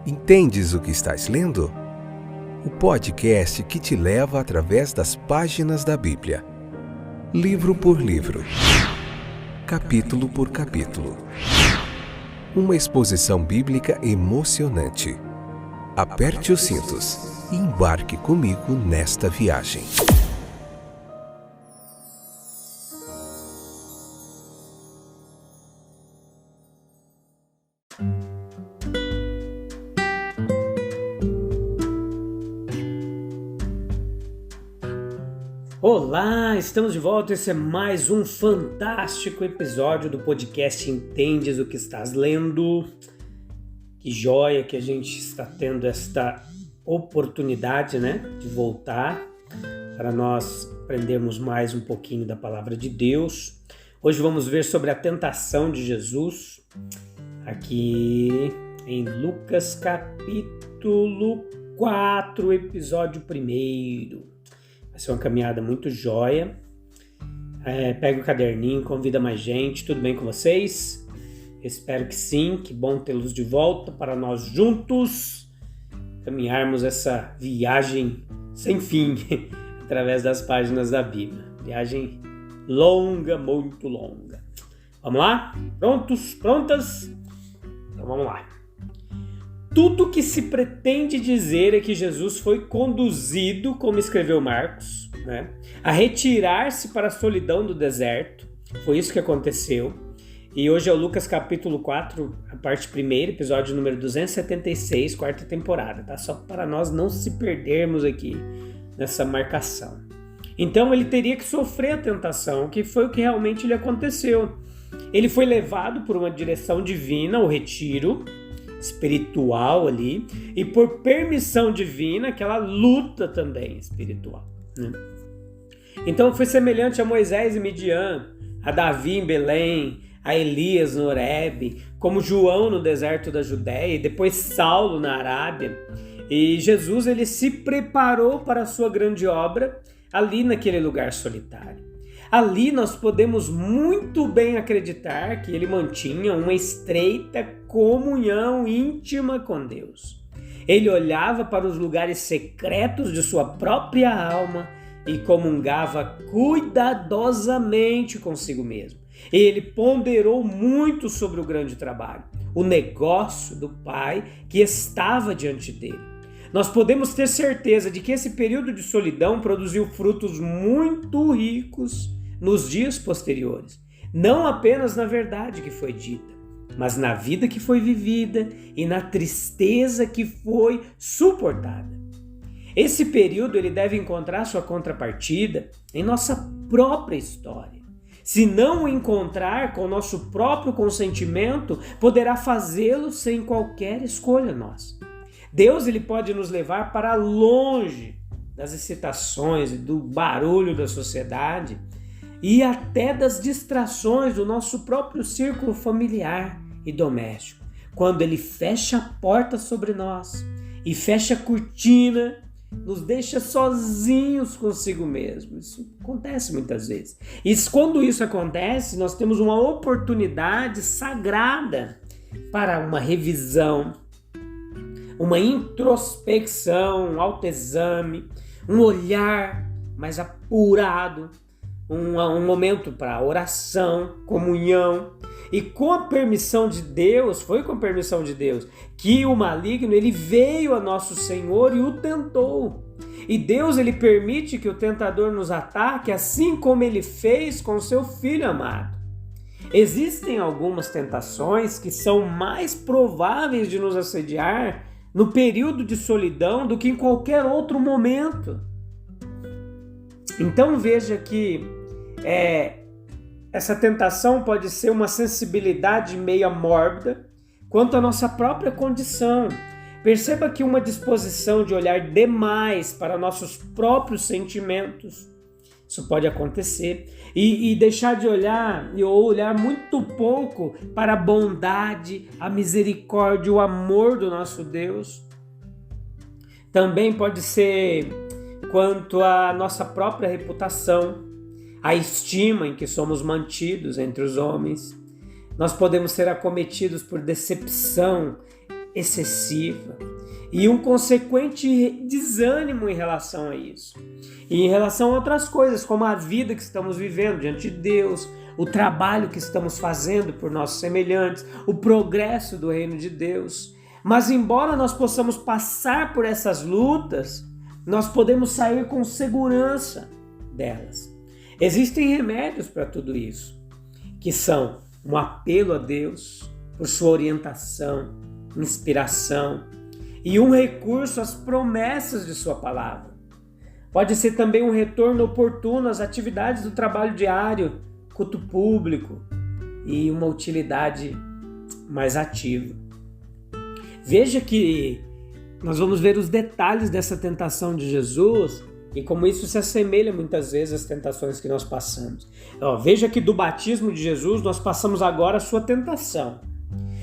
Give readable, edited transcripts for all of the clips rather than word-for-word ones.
Entendes o que estás lendo? O podcast que te leva através das páginas da Bíblia. Livro por livro. Capítulo por capítulo. Uma exposição bíblica emocionante. Aperte os cintos e embarque comigo nesta viagem. Olá, estamos de volta. Esse é mais um fantástico episódio do podcast Entendes o que estás lendo. Que joia que a gente está tendo esta oportunidade, de voltar para nós aprendermos mais um pouquinho da palavra de Deus. Hoje vamos ver sobre a tentação de Jesus, aqui em Lucas capítulo 4, episódio 1. Vai ser uma caminhada muito joia. Pega o caderninho, convida mais gente. Tudo bem com vocês? Espero que sim. Que bom tê-los de volta para nós juntos caminharmos essa viagem sem fim através das páginas da Bíblia. Viagem longa, muito longa. Vamos lá? Prontos? Prontas? Então vamos lá. Tudo que se pretende dizer é que Jesus foi conduzido, como escreveu Marcos, a retirar-se para a solidão do deserto. Foi isso que aconteceu. E hoje é o Lucas capítulo 4, a parte 1, episódio número 276, quarta temporada, tá? Só para nós não se perdermos aqui nessa marcação. Então ele teria que sofrer a tentação, que foi o que realmente lhe aconteceu. Ele foi levado por uma direção divina, o retiro espiritual ali, e por permissão divina, aquela luta também espiritual. Então foi semelhante a Moisés em Midian, a Davi em Belém, a Elias no Horebe, como João no deserto da Judéia e depois Saulo na Arábia. E Jesus ele se preparou para a sua grande obra ali naquele lugar solitário. Ali nós podemos muito bem acreditar que ele mantinha uma estreita comunhão íntima com Deus. Ele olhava para os lugares secretos de sua própria alma e comungava cuidadosamente consigo mesmo. Ele ponderou muito sobre o grande trabalho, o negócio do Pai que estava diante dele. Nós podemos ter certeza de que esse período de solidão produziu frutos muito ricos nos dias posteriores, não apenas na verdade que foi dita, mas na vida que foi vivida e na tristeza que foi suportada. Esse período ele deve encontrar sua contrapartida em nossa própria história. Se não o encontrar com o nosso próprio consentimento, poderá fazê-lo sem qualquer escolha nossa. Deus ele pode nos levar para longe das excitações e do barulho da sociedade e até das distrações do nosso próprio círculo familiar e doméstico, quando ele fecha a porta sobre nós e fecha a cortina, nos deixa sozinhos consigo mesmo. Isso acontece muitas vezes. E quando isso acontece, nós temos uma oportunidade sagrada para uma revisão, uma introspecção, um autoexame, um olhar mais apurado, um momento para oração, comunhão. E com a permissão de Deus, foi com a permissão de Deus que o maligno ele veio a nosso Senhor e o tentou. E Deus ele permite que o tentador nos ataque, assim como ele fez com seu Filho amado. Existem algumas tentações que são mais prováveis de nos assediar no período de solidão do que em qualquer outro momento. Então veja que essa tentação pode ser uma sensibilidade meio mórbida quanto à nossa própria condição. Perceba que uma disposição de olhar demais para nossos próprios sentimentos, isso pode acontecer, e deixar de olhar, ou olhar muito pouco para a bondade, a misericórdia, o amor do nosso Deus. Também pode ser quanto à nossa própria reputação, a estima em que somos mantidos entre os homens. Nós podemos ser acometidos por decepção excessiva e um consequente desânimo em relação a isso. E em relação a outras coisas, como a vida que estamos vivendo diante de Deus, o trabalho que estamos fazendo por nossos semelhantes, o progresso do reino de Deus. Mas embora nós possamos passar por essas lutas, nós podemos sair com segurança delas. Existem remédios para tudo isso, que são um apelo a Deus por sua orientação, inspiração e um recurso às promessas de sua palavra. Pode ser também um retorno oportuno às atividades do trabalho diário, culto público e uma utilidade mais ativa. Veja que nós vamos ver os detalhes dessa tentação de Jesus e como isso se assemelha muitas vezes às tentações que nós passamos. Veja que do batismo de Jesus nós passamos agora a sua tentação.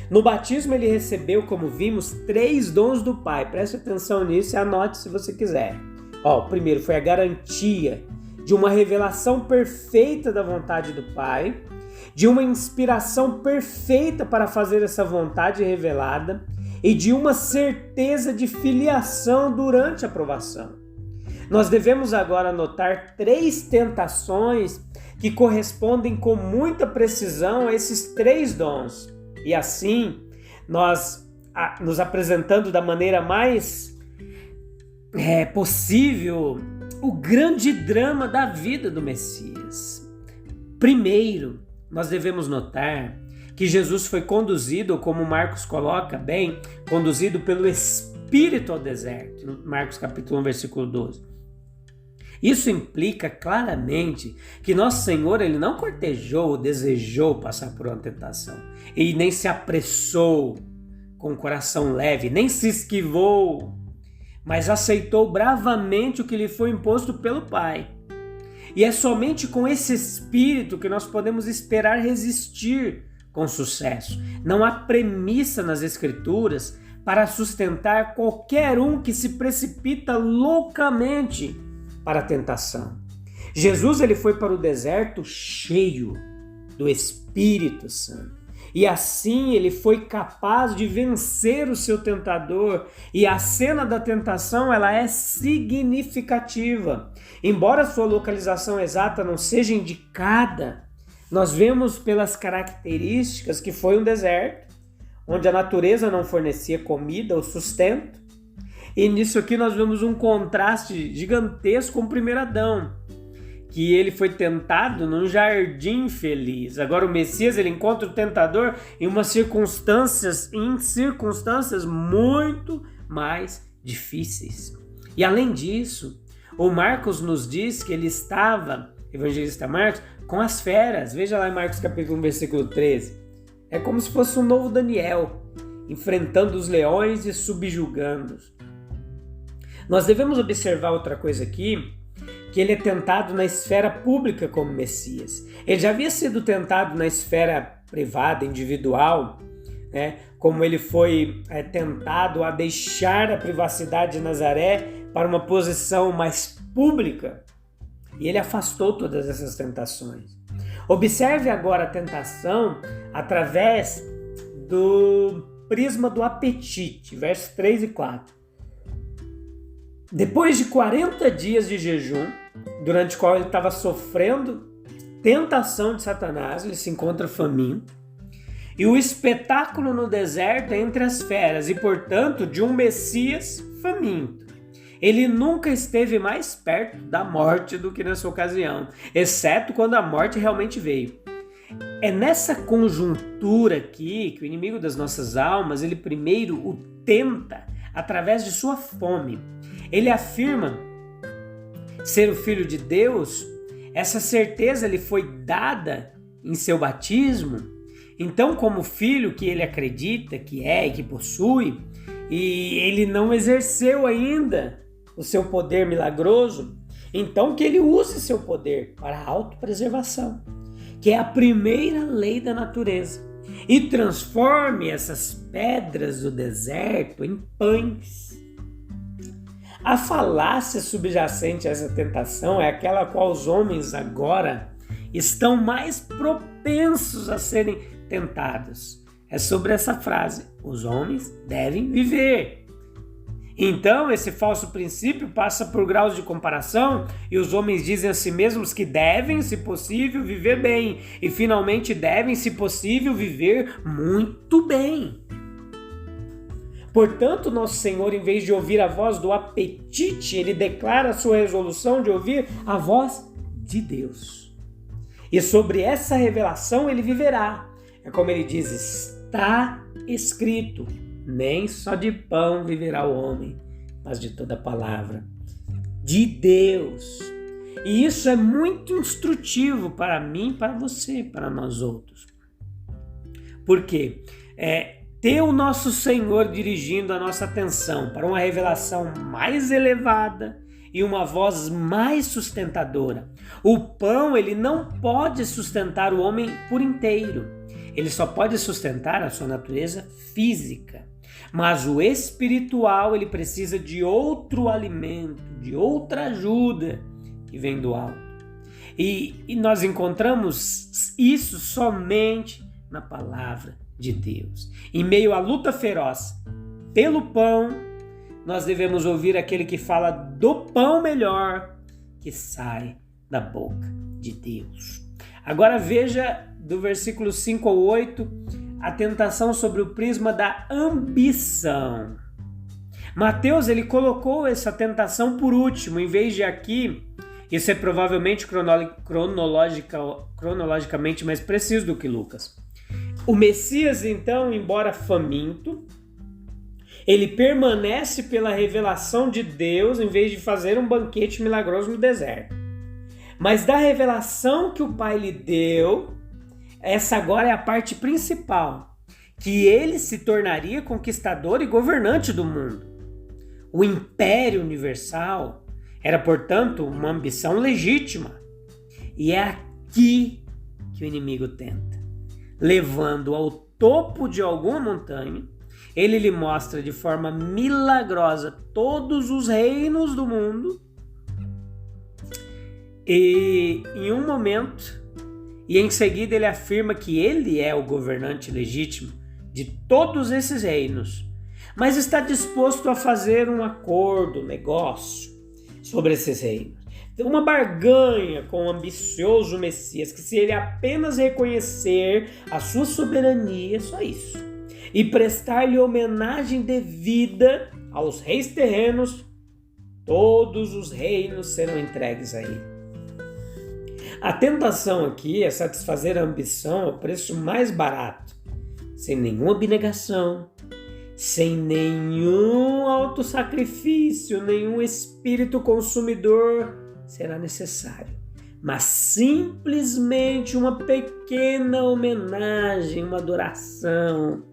No batismo ele recebeu, como vimos, 3 dons do Pai. Preste atenção nisso e anote se você quiser. O primeiro foi a garantia de uma revelação perfeita da vontade do Pai, de uma inspiração perfeita para fazer essa vontade revelada e de uma certeza de filiação durante a provação. Nós devemos agora notar 3 tentações que correspondem com muita precisão a esses 3 dons. E assim, nós nos apresentando da maneira mais possível o grande drama da vida do Messias. Primeiro, nós devemos notar que Jesus foi conduzido, como Marcos coloca bem, conduzido pelo Espírito ao deserto, Marcos capítulo 1, versículo 12. Isso implica claramente que nosso Senhor ele não cortejou ou desejou passar por uma tentação, e nem se apressou com o coração leve, nem se esquivou, mas aceitou bravamente o que lhe foi imposto pelo Pai. E é somente com esse espírito que nós podemos esperar resistir com sucesso. Não há premissa nas Escrituras para sustentar qualquer um que se precipita loucamente para a tentação. Jesus ele foi para o deserto cheio do Espírito Santo. E assim ele foi capaz de vencer o seu tentador. E a cena da tentação ela é significativa. Embora sua localização exata não seja indicada, nós vemos pelas características que foi um deserto, onde a natureza não fornecia comida ou sustento. E nisso aqui nós vemos um contraste gigantesco com o primeiro Adão, que ele foi tentado num jardim feliz. Agora o Messias ele encontra o tentador em circunstâncias muito mais difíceis. E além disso, o Marcos nos diz que ele estava, evangelista Marcos, com as feras. Veja lá em Marcos capítulo 1, versículo 13. É como se fosse um novo Daniel, enfrentando os leões e subjugando-os. Nós devemos observar outra coisa aqui, que ele é tentado na esfera pública como Messias. Ele já havia sido tentado na esfera privada, individual, como ele foi tentado a deixar a privacidade de Nazaré para uma posição mais pública. E ele afastou todas essas tentações. Observe agora a tentação através do prisma do apetite, versos 3 e 4. Depois de 40 dias de jejum, durante o qual ele estava sofrendo tentação de Satanás, ele se encontra faminto, e o espetáculo no deserto é entre as feras, e portanto de um Messias faminto. Ele nunca esteve mais perto da morte do que nessa ocasião, exceto quando a morte realmente veio. É nessa conjuntura aqui que o inimigo das nossas almas, ele primeiro o tenta através de sua fome. Ele afirma ser o Filho de Deus, essa certeza lhe foi dada em seu batismo. Então, como filho que ele acredita que é e que possui, e ele não exerceu ainda o seu poder milagroso, então que ele use seu poder para a autopreservação, que é a primeira lei da natureza, e transforme essas pedras do deserto em pães. A falácia subjacente a essa tentação é aquela a qual os homens agora estão mais propensos a serem tentados. é sobre essa frase: os homens devem viver. Então, esse falso princípio passa por graus de comparação e os homens dizem a si mesmos que devem, se possível, viver bem e finalmente devem, se possível, viver muito bem. Portanto, nosso Senhor, em vez de ouvir a voz do apetite, ele declara a sua resolução de ouvir a voz de Deus. E sobre essa revelação ele viverá. É como ele diz: está escrito. Nem só de pão viverá o homem, mas de toda palavra de Deus. E isso é muito instrutivo para mim, para você, para nós outros. Por quê? Ter o nosso Senhor dirigindo a nossa atenção para uma revelação mais elevada e uma voz mais sustentadora. O pão, ele não pode sustentar o homem por inteiro. Ele só pode sustentar a sua natureza física. Mas o espiritual, ele precisa de outro alimento, de outra ajuda que vem do alto. E nós encontramos isso somente na palavra de Deus. Em meio à luta feroz pelo pão, nós devemos ouvir aquele que fala do pão melhor que sai da boca de Deus. Agora veja do versículo 5 ao 8, a tentação sobre o prisma da ambição. Mateus, ele colocou essa tentação por último, em vez de aqui, isso é provavelmente cronologicamente mais preciso do que Lucas. O Messias, então, embora faminto, ele permanece pela revelação de Deus em vez de fazer um banquete milagroso no deserto. Mas da revelação que o Pai lhe deu, essa agora é a parte principal, que ele se tornaria conquistador e governante do mundo. O império universal era, portanto, uma ambição legítima. E é aqui que o inimigo tenta. Levando ao topo de alguma montanha, ele lhe mostra de forma milagrosa todos os reinos do mundo e em um momento... E em seguida ele afirma que ele é o governante legítimo de todos esses reinos, mas está disposto a fazer um acordo, um negócio sobre esses reinos. Tem uma barganha com o ambicioso Messias, que se ele apenas reconhecer a sua soberania, só isso, e prestar-lhe homenagem devida aos reis terrenos, todos os reinos serão entregues a ele. A tentação aqui é satisfazer a ambição ao preço mais barato, sem nenhuma abnegação, sem nenhum autossacrifício, nenhum espírito consumidor será necessário, mas simplesmente uma pequena homenagem, uma adoração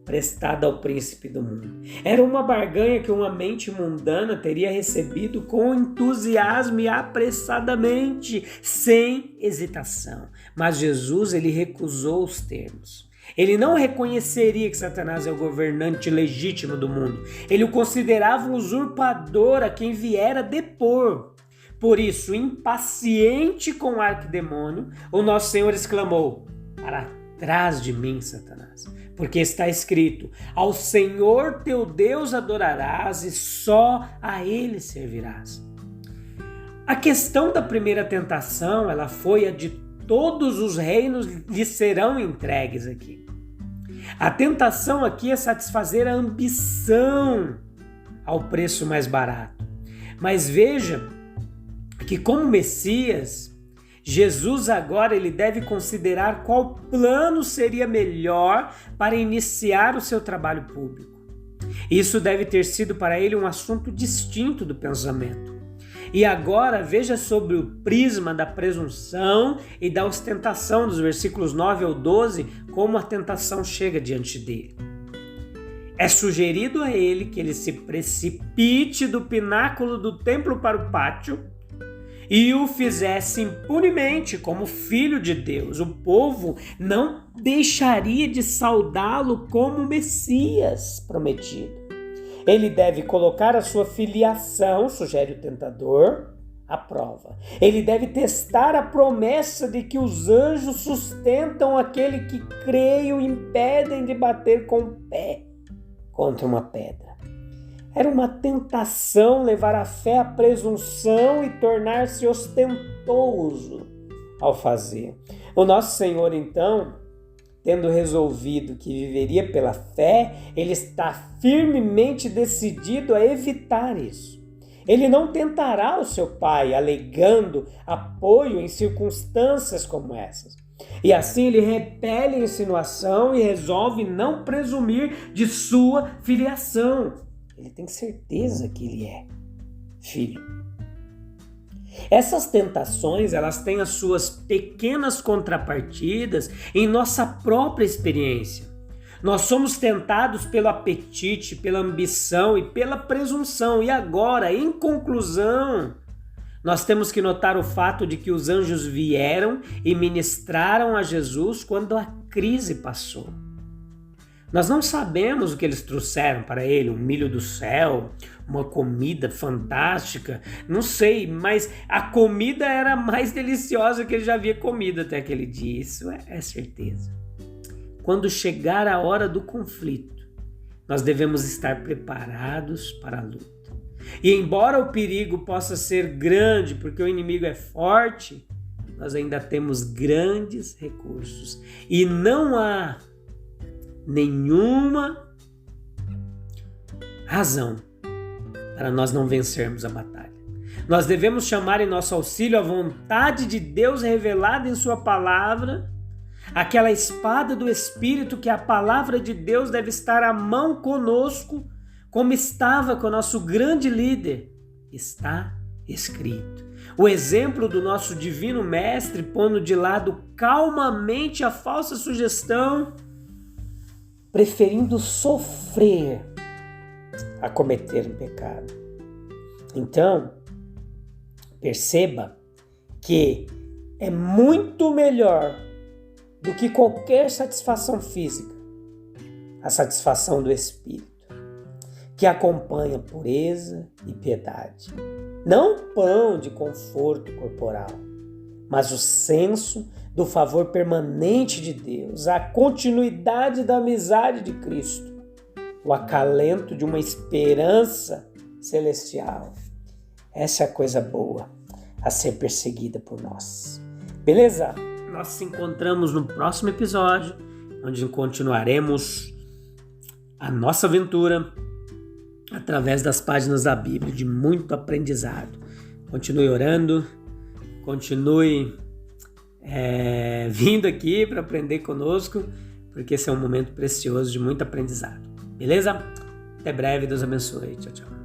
prestada ao príncipe do mundo. Era uma barganha que uma mente mundana teria recebido com entusiasmo e apressadamente, sem hesitação. Mas Jesus, ele recusou os termos. Ele não reconheceria que Satanás é o governante legítimo do mundo. Ele o considerava um usurpador a quem viera depor. Por isso, impaciente com o arquidemônio, o nosso Senhor exclamou: para trás de mim, Satanás, porque está escrito: ao Senhor teu Deus adorarás e só a Ele servirás. A questão da primeira tentação, ela foi a de todos os reinos lhe serão entregues aqui. A tentação aqui é satisfazer a ambição ao preço mais barato. Mas veja que como Messias, Jesus agora ele deve considerar qual plano seria melhor para iniciar o seu trabalho público. Isso deve ter sido para ele um assunto distinto do pensamento. E agora veja sobre o prisma da presunção e da ostentação dos versículos 9 ao 12, como a tentação chega diante dele. É sugerido a ele que ele se precipite do pináculo do templo para o pátio e o fizesse impunemente como filho de Deus. O povo não deixaria de saudá-lo como Messias prometido. Ele deve colocar a sua filiação, sugere o tentador, a prova. Ele deve testar a promessa de que os anjos sustentam aquele que crê e o impedem de bater com o pé contra uma pedra. Era uma tentação levar a fé à presunção e tornar-se ostentoso ao fazer. O nosso Senhor, então, tendo resolvido que viveria pela fé, ele está firmemente decidido a evitar isso. Ele não tentará o seu pai alegando apoio em circunstâncias como essas. E assim ele repele a insinuação e resolve não presumir de sua filiação. Ele tem certeza que ele é filho. Essas tentações, elas têm as suas pequenas contrapartidas em nossa própria experiência. Nós somos tentados pelo apetite, pela ambição e pela presunção. E agora, em conclusão, nós temos que notar o fato de que os anjos vieram e ministraram a Jesus quando a crise passou. Nós não sabemos o que eles trouxeram para ele, um milho do céu, uma comida fantástica, não sei, mas a comida era mais deliciosa que ele já havia comido até aquele dia, isso é certeza. Quando chegar a hora do conflito, nós devemos estar preparados para a luta. E embora o perigo possa ser grande, porque o inimigo é forte, nós ainda temos grandes recursos. E não há nenhuma razão para nós não vencermos a batalha. Nós devemos chamar em nosso auxílio a vontade de Deus revelada em sua palavra, aquela espada do Espírito que a palavra de Deus deve estar à mão conosco, como estava com o nosso grande líder. Está escrito. O exemplo do nosso divino mestre pondo de lado calmamente a falsa sugestão, preferindo sofrer a cometer um pecado. Então, perceba que é muito melhor do que qualquer satisfação física, a satisfação do Espírito, que acompanha pureza e piedade. Não pão de conforto corporal, mas o senso do favor permanente de Deus, a continuidade da amizade de Cristo, o acalento de uma esperança celestial. Essa é a coisa boa a ser perseguida por nós. Beleza? Nós nos encontramos no próximo episódio, onde continuaremos a nossa aventura através das páginas da Bíblia, de muito aprendizado. Continue orando, continue vindo aqui para aprender conosco, porque esse é um momento precioso de muito aprendizado. Beleza? Até breve, Deus abençoe. Tchau, tchau.